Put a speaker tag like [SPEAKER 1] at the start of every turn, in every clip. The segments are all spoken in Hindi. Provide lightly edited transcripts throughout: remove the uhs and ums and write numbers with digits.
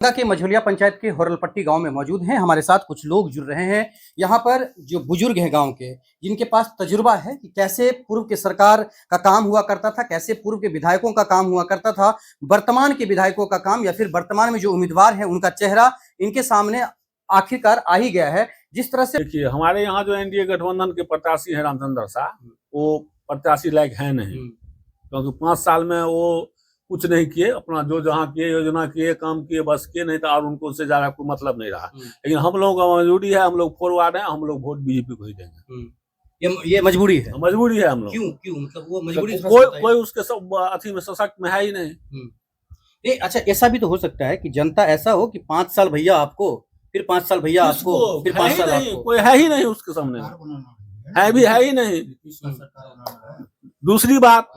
[SPEAKER 1] दरभंगा के मझौलिया पंचायत के होरलपट्टी गांव में मौजूद हैं। हमारे साथ कुछ लोग जुड़ रहे हैं। यहाँ पर जो बुजुर्ग हैं गांव के, जिनके पास तजुर्बा है कि कैसे पूर्व के सरकार का काम हुआ करता था, कैसे पूर्व के विधायकों का काम हुआ करता था, वर्तमान के विधायकों का काम या फिर वर्तमान में जो उम्मीदवार है उनका चेहरा इनके सामने आखिरकार आ ही गया है। जिस तरह से
[SPEAKER 2] देखिए, हमारे यहाँ जो एनडीए गठबंधन के प्रत्याशी है रामचंद्र शाह, वो प्रत्याशी लायक है नहीं, क्योंकि 5 साल में वो कुछ नहीं किए। अपना जो जहाँ किए, योजना किए, काम किए, बस किए, नहीं तो और उनको उससे ज्यादा कोई मतलब नहीं रहा। लेकिन हम लोगों का मजबूरी है, हम लोग फॉरवर्ड है, हम लोग वोट बीजेपी को ही देंगे।
[SPEAKER 1] ये मजबूरी है।
[SPEAKER 2] मजबूरी है हम लोग।
[SPEAKER 1] क्यों मतलब वो मजबूरी
[SPEAKER 2] कोई उसके सब अथी में सशक्त में है ही नहीं।
[SPEAKER 1] अच्छा, ऐसा भी तो हो सकता है कि जनता ऐसा हो कि 5 साल भैया आपको, फिर 5 साल भैया आपको, फिर 5 साल आपको।
[SPEAKER 2] कोई है ही नहीं उसके सामने, है ही नहीं। दूसरी बात,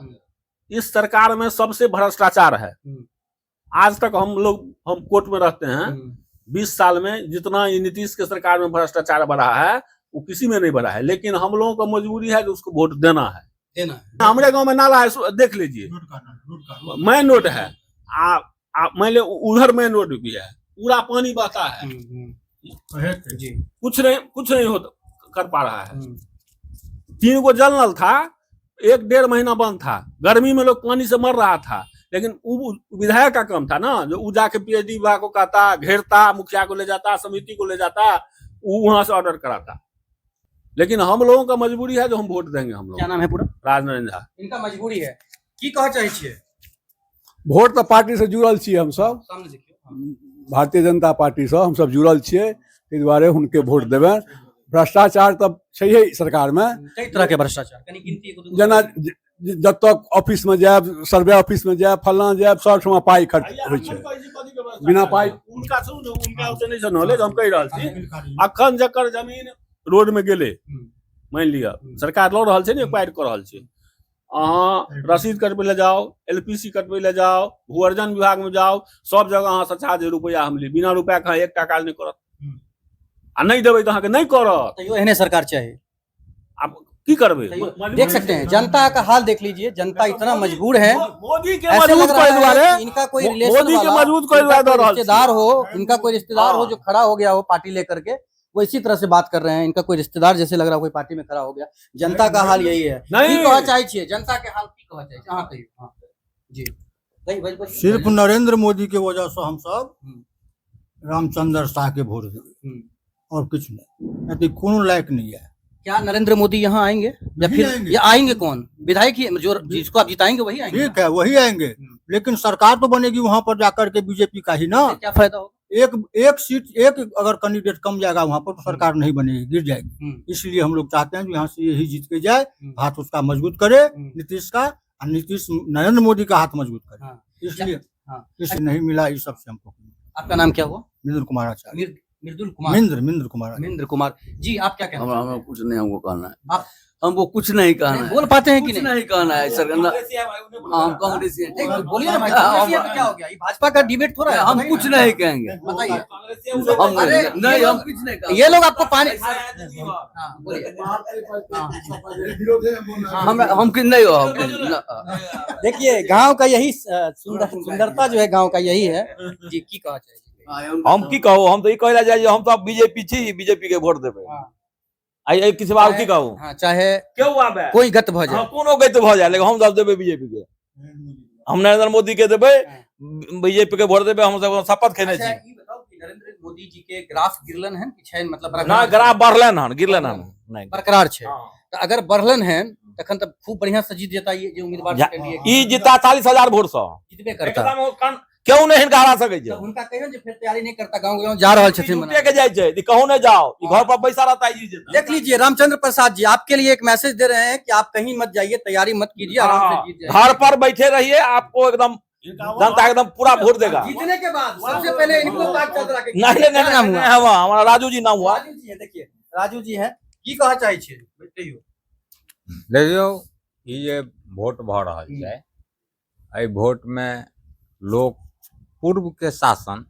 [SPEAKER 2] इस सरकार में सबसे भ्रष्टाचार है। आज तक हम कोर्ट में रहते हैं, 20 साल में जितना नीतीश के सरकार में भ्रष्टाचार बढ़ा है वो किसी में नहीं बढ़ा है। लेकिन हम लोगों को मजबूरी है कि उसको वोट देना है। हमारे गांव में नाला है, देख लीजिए, मेन रोड है, मान लो उधर मेन रोड भी है, पूरा पानी बहता है, कुछ नहीं होता कर पा रहा है। 3 गो जल नल था, 1-1.5 महीना बंद था, गर्मी में लोग पानी से मर रहा था। लेकिन विधायक का काम था ना, जो वो जाके पीएचडी विभाग को कहता, घेरता, मुखिया को ले जाता, समिति को ले जाता, वो वहां से ऑर्डर कराता। लेकिन हम लोगों का मजबूरी है जो हम वोट देंगे। हम लोग,
[SPEAKER 1] क्या नाम है पूरा?
[SPEAKER 2] राजनारायण झा।
[SPEAKER 1] इनका मजबूरी है की कह चाहिए।
[SPEAKER 3] वोट तो पार्टी से जुड़ल छियै, हम सब भारतीय जनता पार्टी से हम सब जुड़ल छियै, ताहि दुआरे हुनके वोट देबै। भ्रष्टाचार तब छै सरकार में,
[SPEAKER 1] कई तरह के भ्रष्टाचार,
[SPEAKER 3] जना जब तक ऑफिस में जाए, सर्वे ऑफिस में जाए, फलना जाए, सब ठमा पाई खर्च होइ छै, बिना पाई
[SPEAKER 2] उनका नॉलेज हम कहि रहल छी। अखन जकर जमीन रोड में गेले, मान लिया सरकार लऽ रहल छै ने, एक्वायर कऽ रहल छै, अहाँ रसीद कटबै ले जाओ, एलपीसी कटबै ले जाओ, भूअर्जन विभाग में जाओ, सब जगह अहाँ 70,000 रुपया हम ली, बिना रुपया के 1 टका नहीं करत। आ नहीं देबै तो अहाँके नहीं करत।
[SPEAKER 1] तो एहने सरकार चाहिए।
[SPEAKER 2] आप की करबे?
[SPEAKER 1] देख सकते हैं जनता का हाल, देख लीजिए, जनता इतना मजबूर है।
[SPEAKER 2] मोदी के मजबूत कोई द्वारे,
[SPEAKER 1] इनका कोई
[SPEAKER 2] मोदी के मजबूत कोई
[SPEAKER 1] रिश्तेदार हो, इनका कोई रिश्तेदार हो जो खड़ा हो गया हो पार्टी लेकर के, वो इसी तरह से बात कर रहे हैं। इनका कोई रिश्तेदार जैसे लग रहा है कोई पार्टी में खड़ा हो गया। जनता का हाल यही है। नहीं कहना चाहिए जनता के हाल की कहना चाहिए। हाँ कहिए। हाँ जी,
[SPEAKER 4] सिर्फ नरेंद्र मोदी के वजह से हम सब रामचंद्र शाह के वोट देंगे और कुछ नहीं, यदि कौन लायक नहीं है।
[SPEAKER 1] क्या नरेंद्र मोदी यहाँ आएंगे या फिर ये आएंगे? कौन विधायक ही जो जिसको आप जिताएंगे वही आएंगे?
[SPEAKER 4] ठीक है, वही आएंगे, लेकिन सरकार तो बनेगी वहां पर जाकर के बीजेपी का ही ना।
[SPEAKER 1] क्या फायदा होगा?
[SPEAKER 4] एक सीट, एक अगर कैंडिडेट कम जाएगा वहां पर तो सरकार नहीं बनेगी, गिर जाएगी। इसलिए हम लोग चाहते हैं कि यहाँ से यही जीत के जाए, हाथ उसका मजबूत करे नीतीश का, और नीतीश नरेंद्र मोदी का हाथ मजबूत करे। इसलिए नहीं मिला इस सबसे हमको।
[SPEAKER 1] आपका नाम क्या हुआ?
[SPEAKER 4] मिंद्र कुमार आचार्य।
[SPEAKER 1] मिंद्र कुमार जी, आप क्या कहना?
[SPEAKER 5] हमें कुछ नहीं हमको कहना है।
[SPEAKER 1] आप
[SPEAKER 5] हमको कुछ नहीं कहना है।
[SPEAKER 1] बोल पाते हैं कि
[SPEAKER 5] कुछ
[SPEAKER 1] नहीं?
[SPEAKER 5] नहीं कहना है सर। हम कांग्रेसी हैं।
[SPEAKER 1] बोलिए ना भाई, कांग्रेसी है तो क्या हो गया? ये भाजपा का डिबेट थोड़ा है।
[SPEAKER 5] हम कुछ नहीं कहेंगे।
[SPEAKER 1] बताइए।
[SPEAKER 5] हम नहीं, हम कुछ नहीं कहेंगे।
[SPEAKER 1] ये लोग आपको पानी,
[SPEAKER 5] हम कुछ नहीं हो।
[SPEAKER 1] देखिए गांव का यही सुंदरता जो है, गांव का यही है जी। की कहा चाहिए?
[SPEAKER 6] हम की कहू, हम तो ई कहला जाय जे हम तो बीजेपी छी, बीजेपी के वोट देबै। आई किसी बात की कहू,
[SPEAKER 1] हां, चाहे
[SPEAKER 6] क्यों आबे
[SPEAKER 1] कोई गत भ जाए,
[SPEAKER 6] कोनो गत भ जाए, लेकिन हम सब देबै बीजेपी के। हम नरेंद्र मोदी के देबै, बीजेपी के वोट देबै। हम सब शपथ खेने छी।
[SPEAKER 1] ई बताओ कि नरेंद्र मोदी जी के ग्राफ गिरलन है कि छै, मतलब
[SPEAKER 6] ना ग्राफ बढ़लन हन, गिरलन हन नहीं,
[SPEAKER 1] बरकरार छै। तो अगर बढ़लन है तखन त खूब बढ़िया से जीत जेता। ये जो उम्मीदवार के लिए
[SPEAKER 6] ई जीता 40,000 वोट से
[SPEAKER 1] जितबे करता,
[SPEAKER 6] क्यों नहीं हिनका हरा सकै छै?
[SPEAKER 1] तो उनका कहियो जे फिर तैयारी नहीं करता, गांव जा रहल छथिन
[SPEAKER 6] मने के जाय छै, कहूं नहीं जाओ, ई घर पर पैसा रहता है।
[SPEAKER 1] देख लीजिए रामचंद्र प्रसाद जी आपके लिए एक मैसेज दे रहे हैं कि आप कहीं मत जाइए, तैयारी मत कीजिए, आराम से जीत जाइए,
[SPEAKER 6] घर पर बैठे रहिए, आपको एकदम जनता एकदम पूरा वोट देगा।
[SPEAKER 1] जीतने के बाद सबसे पहले इनको काट चल रहा है।
[SPEAKER 6] नहीं हमारा राजू जी नाम हुआ।
[SPEAKER 1] राजू जी है, देखिए राजू जी है, की कहा चाहिए छै? बताइयो।
[SPEAKER 7] देखियो, ये वोट भ रहल छै, एहि वोट में लोग पूर्व के शासन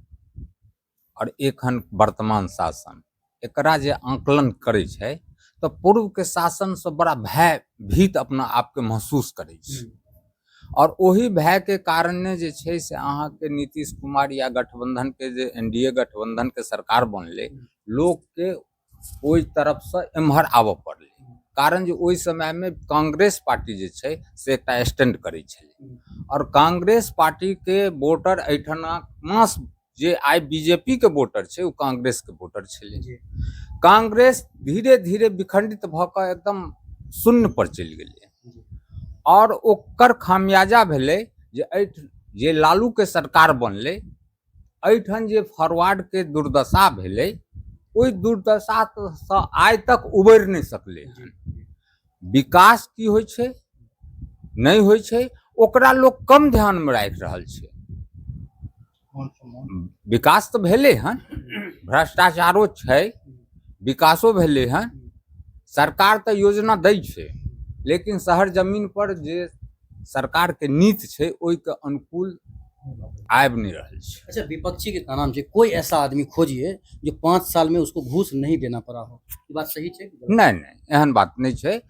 [SPEAKER 7] और एखन वर्तमान शासन एकरा जे आंकलन करे छै, तो पूर्व के शासन से बड़ा भय भीत अपना आप के महसूस करे छै। और वही भय के कारण जे छै से अहाँ के नीतीश कुमार या गठबंधन के जे एनडीए गठबंधन के सरकार बनले, लोग के ओई तरफ से एम्हर आबऽ पड़ले, कारण जे ओई समय में कांग्रेस पार्टी जे छै से एकटा स्टैंड करै छलै और कांग्रेस पार्टी के वोटर एठना मास जे आई बीजेपी के वोटर छै, ओ कांग्रेस के वोटर छलै। कांग्रेस धीरे धीरे विखंडित भ क एकदम शून्य पर चलि गेलै और ओकर खामियाजा भेलै जे लालू के सरकार बनलै, एठन जे फॉरवर्ड के दुर्दशा भेलै, ओई दुर्दशा से आइ तक उबरि नहीं सकलै हन। विकास की होइ छै नहीं होइ छै, ओकरा लोग कम ध्यान में राखि रहल छै। विकास तो भेले हन, भ्रष्टाचारो छै, विकासो भेले हन, सरकार तो योजना दै छै, लेकिन शहर जमीन पर जे सरकार के नीति छै ओई के अनुकूल आबि नहीं रहल छै।
[SPEAKER 1] अच्छा, विपक्षी के नाम से कोई ऐसा आदमी खोजिए जो 5 साल में उसको घूस नहीं देना पड़ा हो, ये बात सही है?
[SPEAKER 7] नहीं नहीं, एहन बात नहीं छै,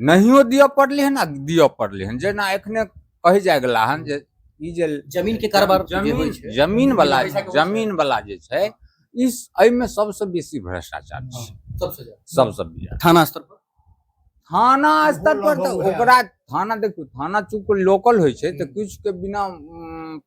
[SPEAKER 7] नहियो दिया पड़ले हन आ दिया पड़ले हन। जेना एखने कहे जाय गेला हन जे ई जे
[SPEAKER 1] जमीन के कारोबार
[SPEAKER 7] जमीन वाला जे छै, इस एहि में सबसे बेसी भ्रष्टाचार छै, सबसे ज्यादा
[SPEAKER 1] थाना स्तर पर।
[SPEAKER 7] थाना स्तर पर तो ओकरा थाना देखियो, थाना चूँकि लोकल होइ छै तो कुछ के बिना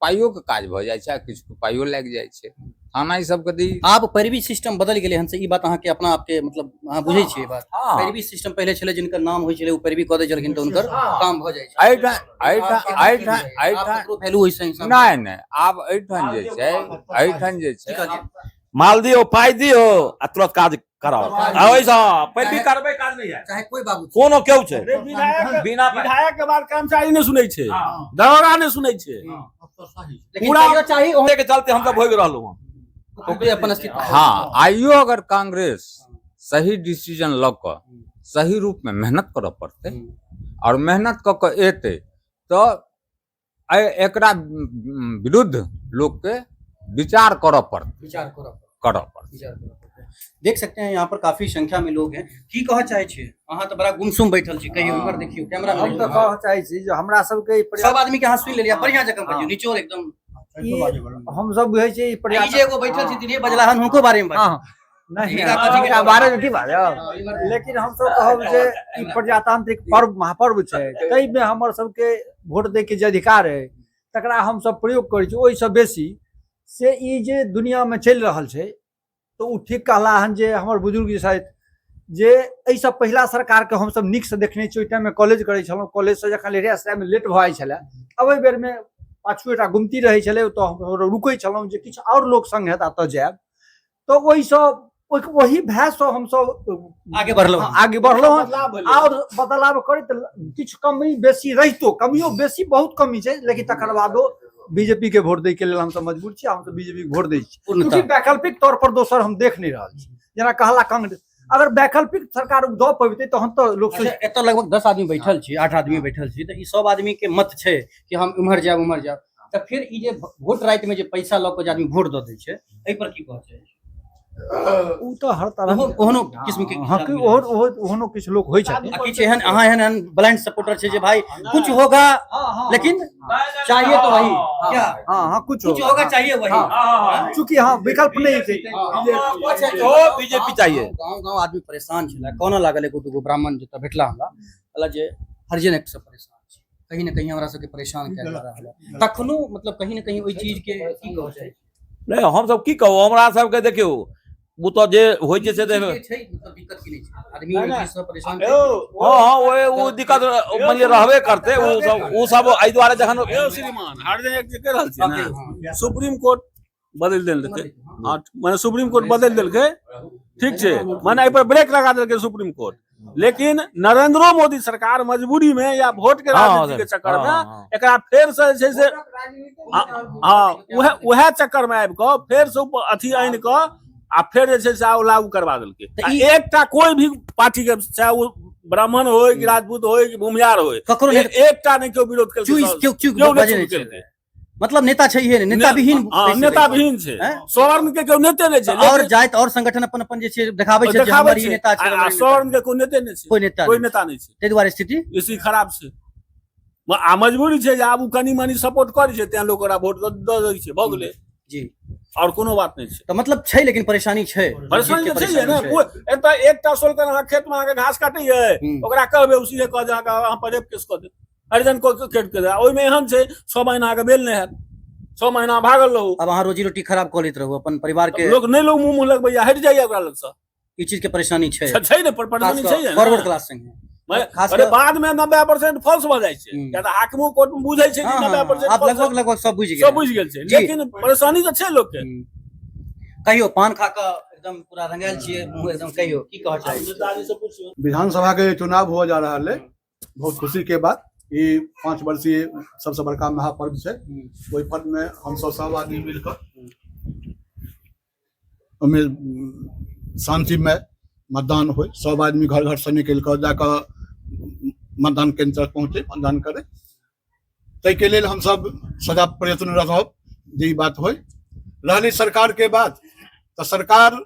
[SPEAKER 7] पाइयो के काज भ जाय छै, कुछ के पाइयो लाग जाय छै। थाना ई सब के दी
[SPEAKER 1] आप पैरवी सिस्टम बदल गेले हन से ई बात अहाँ के अपना आपके मतलब अहाँ बुझै छियै बात? पैरवी सिस्टम पहले छले, जिनकर नाम होइ छले ओ पैरवी क दै छलखिन त उनकर काम भ जाय छै। वैल्यू होइसे
[SPEAKER 7] नहीं नहीं, आब एठन जे छै
[SPEAKER 6] माल दियो, पाई दियो आ तुरंत काज कराओ, ओइसा पैरवी करबे काज नहीं है,
[SPEAKER 1] चाहे कोई बाबू
[SPEAKER 6] कोनो केहू छै।
[SPEAKER 2] बिना विधायक के बात कर्मचारी नहीं सुनै छै, दरोगा नहीं सुनै छै,
[SPEAKER 1] पूरा चाहिए
[SPEAKER 6] ओहे के चलते हम सब भोग रहलू हन।
[SPEAKER 1] ओकरे अपन अस्तित्व।
[SPEAKER 7] हाँ, आइयो अगर कांग्रेस सही डिसीजन ल क सही रूप में मेहनत करऽ पड़ते और मेहनत क के एते तो एकरा विरुद्ध लोग के विचार करऽ पड़ते।
[SPEAKER 1] देख सकते हैं यहाँ पर काफी संख्या में लोग हैं। की कह चाहे छे अहाँ तो बड़ा गुमसुम बैठल छी, कहियो उमर देखियो कैमरा में।
[SPEAKER 8] हम तो कह चाहे छी जे हमरा सब के
[SPEAKER 1] सब आदमी के हाथ सुन ले लिया, बढ़िया जगह कहियो निचोड़ एकदम।
[SPEAKER 8] हम सब बुझै छी
[SPEAKER 1] ई जे एगो बैठल छी दिने बजला हन हुनको बारे में बात
[SPEAKER 8] नहीं एकरा बारे में की बात है, लेकिन हम सब कहब जे ई प्रजातांत्रिक पर्व महापर्व छै, तै में हमर सब के वोट दे के जे अधिकार है तकरा हम सब प्रयोग करै छी। ओइ से बेसी से ई जे दुनिया में चल रहल छै तो उ ठीक कहला हन जे हमर बुजुर्ग जे छथि जे एहि सब पहिला सरकार के हम सब नीक से देखने छी। ओइ टाइम में कॉलेज करै छलहुँ, कॉलेज से जखन रेस टाइम में लेट भ जाइ छलै, अबै बेर में पाछू एकटा गुमती रहै छलै, तो हम रुकै छलहुँ जे किछु और लोक संग हेता तऽ जायब। तो ओहि सब वही भय से हम सब
[SPEAKER 1] आगे बढ़लहुँ
[SPEAKER 8] और बदलाव करैत किछु कमी बेसी रहितो, कमियो बेसी बहुत कमी छै, लेकिन तकर बादो बीजेपी के वोट दै के लेल हम सब मजबूर छी, हम सब बीजेपी के वोट दै छी, क्योंकि वैकल्पिक तौर पर दोसर हम देख नहीं रहल छी। जेना कहला कांग्रेस, अगर वैकल्पिक सरकार द पबिते तो हम तो लोग
[SPEAKER 1] एत लगभग 10 आदमी बैठल छी, 8 आदमी बैठल छी, तो ई सब आदमी के मत छै कि हम उम्हर जाब, तो फिर ई जे वोट राइट में जे पैसा ल के आदमी वोट द दै छै, एहि पर की कहै छै?
[SPEAKER 8] उ तो हर तरह
[SPEAKER 1] ओहनो किस्म के
[SPEAKER 8] ओहनो किछु लोग होइ छथिन,
[SPEAKER 1] किछु एहन अहाँ एहन ब्लाइंड सपोर्टर छै जे भाई कुछ होगा लेकिन चाहिए तो वही, क्या
[SPEAKER 8] कुछ
[SPEAKER 1] होगा चाहिए वही,
[SPEAKER 8] चूंकि विकल्प नहीं थे
[SPEAKER 6] बीजेपी चाहिए।
[SPEAKER 1] गाँव आदमी परेशान छला, कोना लागल एगो दूगो ब्राह्मण जतऽ भेटला हमरा कहला जे हरिजन एक्ट से परेशान छै, कहीं ना कहीं हमरा सबके परेशान कए रहल है, तखनो मतलब कहीं ना कहीं ओइ चीज के की कहै छै?
[SPEAKER 6] नहीं हम सब की कहू, हमरा सबके देखियो वो तो जे होइ छै से
[SPEAKER 1] मतलब दिक्कत की नहीं छै, आदमी ओइ चीज से परेशान छै।
[SPEAKER 6] हां वो दिक्कत मानिए रहबे करते, वो सब एहि दुआरे जखन
[SPEAKER 2] श्रीमान हरिजन एक्ट कह रहल छी ना, सुप्रीम कोर्ट बदल देलकै, माने सुप्रीम कोर्ट बदल देलकै, ठीक छै, माने एहि पर ब्रेक लगा देलकै सुप्रीम कोर्ट। लेकिन नरेंद्र मोदी सरकार मजबूरी में या वोट के राजनीति के चक्कर में एकरा फेर से जे छै से वह चक्कर में आबि कऽ फेर से अथी आनि कऽ आ फेर जे छै से लागू करवा देलकै। एकटा कोई भी पार्टी के, चाहे वो ब्राह्मण होय कि राजपूत होय कि भूमिहार होय, एकटा नहीं क्यों विरोध केलकै,
[SPEAKER 1] मतलब नेता चाहिए नहीं, नेता
[SPEAKER 2] विहीन छै, स्वर्ण के केओ नेते नहीं छै,
[SPEAKER 1] और जाति और संगठन अपन अपन जे छै देखाबै छै जे हमर ई नेता छै,
[SPEAKER 2] स्वर्ण के कोई नेते नहीं छै, कोई नेता नहीं छै,
[SPEAKER 1] ताहि दुआरे स्थिति
[SPEAKER 2] इसी खराब छै। मजबूरी छै जे आब उ कनी मनी सपोर्ट करै छै तें लोक ओकरा वोट दऽ दै छै भऽ गेलै
[SPEAKER 1] जी
[SPEAKER 2] और कोनो बात नहीं छै।
[SPEAKER 1] तो मतलब छै लेकिन परेशानी छै
[SPEAKER 2] परेशानी
[SPEAKER 1] जीत के
[SPEAKER 2] तऽ छै ने
[SPEAKER 1] छै।
[SPEAKER 2] एतऽ एकटा सोलकन अहाँ खेत में अहाँके घास काटैये
[SPEAKER 1] हम्म।
[SPEAKER 2] ओकरा कहबै उ सीधे कह जे अहाँ पर रेप केस कऽ दे हरिजन को केट के दे ओहिमे एहन छै 6 महीना अहाँके बेल नहि हैत 6 महीना भागल रहू
[SPEAKER 1] अब अहाँ रोजी रोटी खराब कऽ लैत रहू अपन परिवार के
[SPEAKER 2] लोग नहीं लोग मुंह लगबैया हटि जाइए ओकरा लग से
[SPEAKER 1] ई चीज के परेशानी छै
[SPEAKER 2] छै ने परेशानी छै ने
[SPEAKER 1] फॉरवर्ड क्लास संगे खास
[SPEAKER 2] अरे
[SPEAKER 1] कर-
[SPEAKER 2] बाद में 90% फॉल्स भऽ जाइ छै
[SPEAKER 1] हम्म।
[SPEAKER 2] किया तऽ हाकिमो कोर्ट में बुझै छै
[SPEAKER 1] हाँ,
[SPEAKER 2] कि
[SPEAKER 1] हाँ,
[SPEAKER 2] 90%
[SPEAKER 1] आप
[SPEAKER 2] false
[SPEAKER 1] लगभग लगभग सब बुझ गए
[SPEAKER 2] सब बुझ गेल छै
[SPEAKER 1] जी।
[SPEAKER 2] लेकिन परेशानी तऽ छै लोक के
[SPEAKER 1] कहियो पान खा कऽ एकदम पूरा रंगायल छियै मुंह एकदम कहियो की कहऽ चाहै छी?
[SPEAKER 3] विधानसभा के चुनाव हो जा रहा है बहुत खुशी के बात ये 5 वर्षीय सबसे बड़का महापर्व है ओहि पर्व में हम सब आदमी मिलकर ओहिमे शांतिमय मतदान हो सब आदमी घर घर से निकल कर जाकर मतदान केंद्र तक पहुंचे मतदान करे ताहि के लेल हम सब सदा प्रयत्न रहब जे ई बात होय रहली सरकार के बात तो सरकार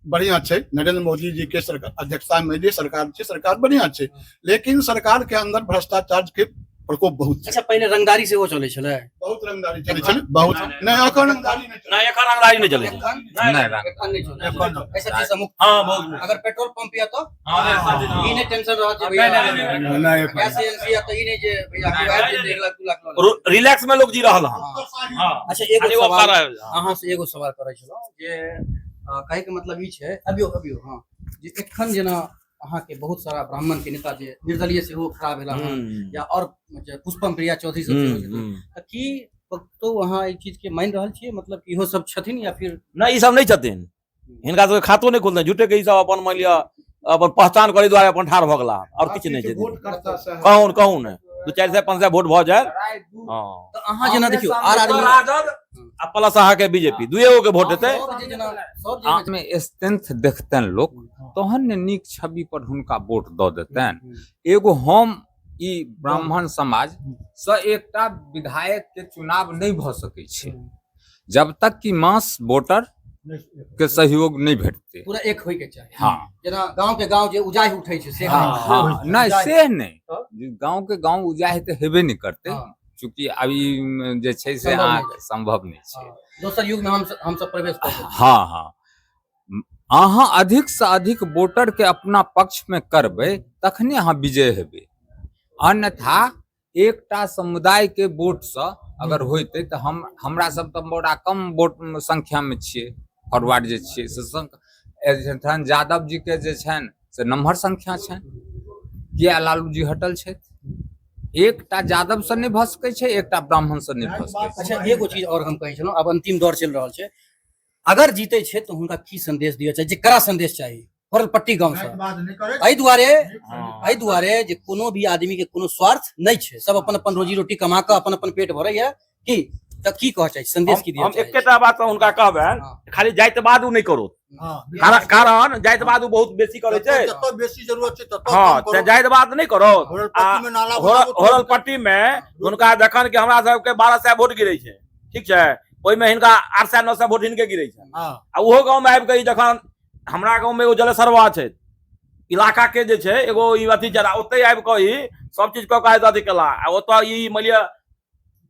[SPEAKER 3] बढ़िया छै नरेंद्र मोदी जी के सरकार अध्यक्षता में जे सरकार छै सरकार बढ़िया छै लेकिन सरकार के अंदर भ्रष्टाचार के प्रकोप बहुत छै।
[SPEAKER 1] अच्छा पहले रंगदारी से वो चले छले
[SPEAKER 3] बहुत रंगदारी चलै छै बहुत नहीं एखन रंगदारी नहीं चलै।
[SPEAKER 2] ना एकर रंगदारी नहीं चले
[SPEAKER 1] एखन नहीं चले ऐसा चीज से मुक्त
[SPEAKER 2] हां बहुत
[SPEAKER 1] अगर पेट्रोल पंप या तो
[SPEAKER 2] हां
[SPEAKER 1] ई नहीं टेंशन रह जे भैया
[SPEAKER 3] नहीं एखन
[SPEAKER 1] गैस एजेंसी या तो ई नहीं जे भैया की बात जे 1 लाख 2 लाख
[SPEAKER 2] रिलैक्स में लोग जी रहल हन हां
[SPEAKER 1] अच्छा एगो सवाल अहाँ से एगो सवाल करै छलौ जे कहे के मतलब ई छै अभियो हां जे एखन जेना अहाँ के बहुत सारा ब्राह्मण के नेता जे निर्दलीय से वो खड़ा भेला हन या और पुष्पम प्रिया चौधरी सब त की तो वहाँ एक चीज के मान रहल छियै मतलब कि इहो सब छथिन या फिर
[SPEAKER 6] नहीं, ई सब नहीं छथिन हिनका सबके खातो नहीं खोलते झूठे के ई सब अपन मान लिया अपन पहचान करे द्वारा अपन ठाड़ भ गेला और किछ नहीं छै कहूँ ने 2-400-500 वोट भ जाए हां
[SPEAKER 1] तो अहाँ जेना देखियो आर आदमी
[SPEAKER 6] राजद आ प्लस अहाँ के बीजेपी दुएगो के वोट हेतै
[SPEAKER 1] सब
[SPEAKER 7] में स्ट्रेंथ देखतन लोग तहन ने नीक छवि पर हुनका वोट दऽ देतन। एगो हम ई ब्राह्मण समाज से एकटा विधायक के चुनाव नहीं भ सकै छै जब तक कि मास वोटर के सहयोग नहीं भेटते
[SPEAKER 1] पूरा एक होय के चाही
[SPEAKER 7] हाँ
[SPEAKER 1] जेना गांव के गांव जे उजाहि उठै छै से
[SPEAKER 7] हाँ हाँ नहीं से नहीं गांव के गांव उजाहि तो हेबे नहीं करते चूंकि अभी जे छै से संभव नहीं छै
[SPEAKER 1] दोसर युग में हम सब प्रवेश करबै
[SPEAKER 7] हाँ हाँ अहाँ अधिक से अधिक वोटर के अपना पक्ष में करबै तखने अहाँ विजय हेबै अन्यथा एकटा समुदाय के वोट से अगर होते तो हमरा सब तो बड़ा कम वोट संख्या में छियै फॉरवर्ड जे छियै से यादव जी के जे छनि से नम्हर संख्या छनि किया लालू जी हटल छथि एकटा यादव से नहीं भ सकै छै एकटा ब्राह्मण से नहीं भ सकै छै।
[SPEAKER 1] अच्छा एगो चीज और हम कहै छलहुँ अब अंतिम दौर चल रहल छै अगर जीते छै तो हुनका की संदेश दिया चाहिए जेकरा संदेश चाहिए होरलपट्टी गांव से एहि दुआरे जे कोनो भी आदमी के कोनो स्वार्थ नहीं छै सब अपन अपन रोजी रोटी कमा के अपन अपन पेट भरैया की त की कह चाहिए संदेश की दिया
[SPEAKER 6] हम एकेटा बात हुनका कहबनि खाली जातिवाद नहीं करो कारण जातिवाद बहुत बेसी करे छै
[SPEAKER 4] जतऽ बेसी जरूरत छै ततऽ
[SPEAKER 6] हाँ
[SPEAKER 4] कम करो।
[SPEAKER 6] जातिवाद नहीं करो
[SPEAKER 4] होरलपट्टी में नाला बनाबू तो-
[SPEAKER 6] होरलपट्टी में हुनका जखन कि हमरा सबके 1200 वोट गिरै छै ठीक छै ओहिमे हिनका 800-900 वोट हिनके गिरै छै
[SPEAKER 4] हाँ
[SPEAKER 6] आ ओहो गाँव में आबि कऽ जखन हमरा गाँव में एगो जलेसरवा छै इलाका के जे छै एगो ई अथी जरा ओते आबि कऽ ई सब चीज कऽ के अथी केला आ ओतऽ ई मानिलिय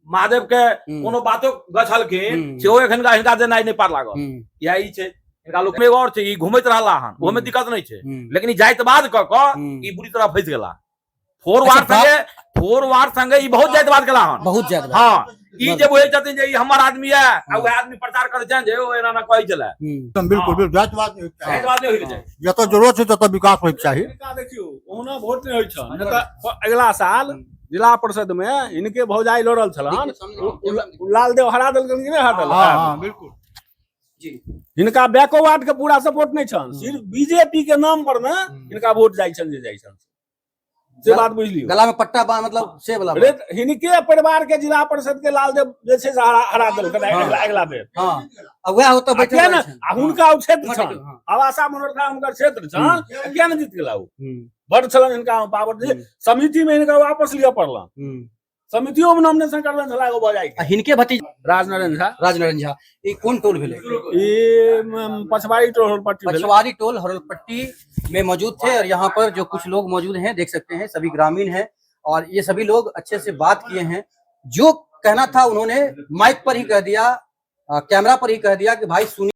[SPEAKER 6] महादेव के कोनो बातो गछलखिन सेहो एखनका हिनका देनाइ नहि पार लागल या ई छै हिनका लोक में एगो और छै ई घुमैत रहला हन ओहो में दिक्कत नहीं छै लेकिन ई जातिवाद कऽ कऽ ई बुरी तरह फंसि गेला फोर वार संगे ई बहुत जातिवाद केला हन
[SPEAKER 1] बहुत ज्यादा
[SPEAKER 6] हाँ ई जे बुझै छथिन जे ई हमर आदमी है आ वह आदमी प्रचार करे छन जे ओ एना ना कहै छले
[SPEAKER 4] बिल्कुल बिल्कुल जातिवाद नहीं होइके चाही।
[SPEAKER 6] जातिवाद नहीं होइके चाही
[SPEAKER 4] जतऽ जरूरत छै ततऽ विकास होइके चाही
[SPEAKER 2] इनका देखियो ओना वोट नहीं होय छ नहीं तो अगला साल जिला परिषद में इनके भौजाई लड़ल छलन लालदेव हरा देलकन कि नहीं हरा देलकन
[SPEAKER 4] हाँ बिल्कुल
[SPEAKER 1] जी
[SPEAKER 2] हिनका बैकवर्ड के पूरा सपोर्ट नहीं छन सिर्फ बीजेपी के नाम पर में इनका वोट जाय छन जे जाय छन से बात बुझ लियो
[SPEAKER 1] गला में पट्टा मतलब से वाला
[SPEAKER 2] अरे हिनके परिवार के जिला परिषद के लालदेव जे छै से हरा देलकन अगला बेर
[SPEAKER 1] हां अब वह होता बैठे
[SPEAKER 2] किया ना आ हुनका उ क्षेत्र छन
[SPEAKER 1] हाँ।
[SPEAKER 2] आवासा मनोरथा हुनकर क्षेत्र छन किया ना जीत गेला उ बड़ छलन हिनका पावर समिति में हिनका वापस लिया पड़ला समितियों में नॉमिनेशन करबे छला एगो भ जाय
[SPEAKER 1] हिनके भतीज
[SPEAKER 2] राजनारायण झा
[SPEAKER 1] ये कौन टोल भेले
[SPEAKER 2] ये पछवाड़ी टोल पट्टी
[SPEAKER 1] पछवाड़ी टोल हरलपट्टी में मौजूद थे और यहाँ पर जो कुछ लोग मौजूद हैं देख सकते हैं सभी ग्रामीण हैं और ये सभी लोग अच्छे से बात किए हैं। जो कहना था उन्होंने माइक पर ही कह दिया, कैमरा पर ही कह दिया कि भाई सुनिए।